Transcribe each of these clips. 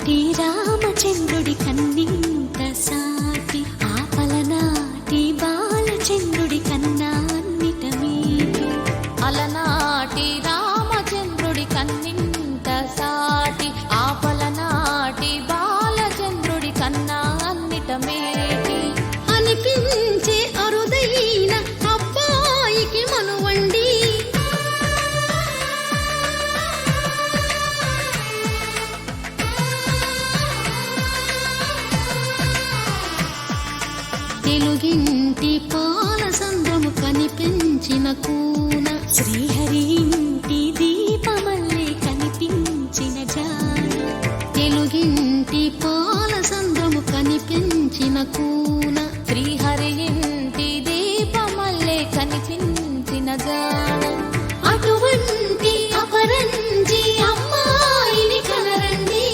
అలనాటి రామచంద్రుడి కన్నింత సాటి ఆపలనాటి బాలచంద్రుడి కన్నా అన్నిట మీటి. అలనాటి రామచంద్రుడి కన్నింత సాటి ఆపలనాటి బాలచంద్రుడి కన్నా అన్నిట మేటి అనిపించే అరుదైన అబ్బాయికి మనువండి. తెలుగింటి పాలసంద్రము కనిపించిన కూన శ్రీహరి ఇంటి దీపమల్లే కనిపించిన జాన. తెలుగింటి పాలసంద్రము కనిపించిన కూన శ్రీహరి ఇంటి దీపమల్లే కనిపించిన జాన. అటువంటి అపరంజి అమ్మాయిని కనరండి.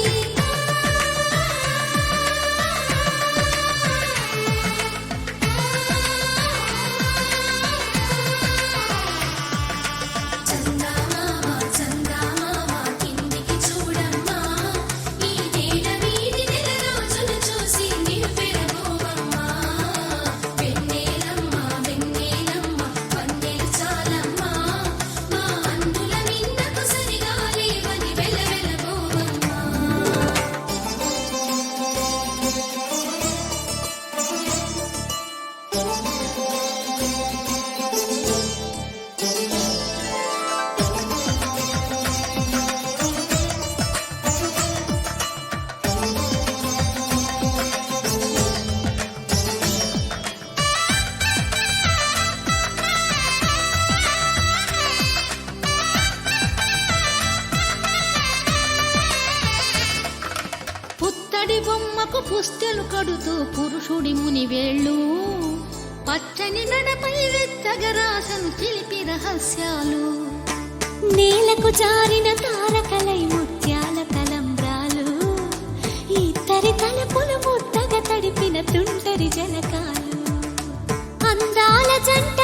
పుత్తడి బొమ్మకు పుస్తెలు కడుతూ పురుషుడి ముని వేళ్ళు పచ్చని నడపై వెచ్చగరాసను చిలిపి రహస్యాలు. నేలకు జారిన తారకలై ముత్యాల తలంబ్రాలు ఇద్దరి తలపులు ముద్దగా తడిపిన తుంటరి జలకాలు. అందాల జంట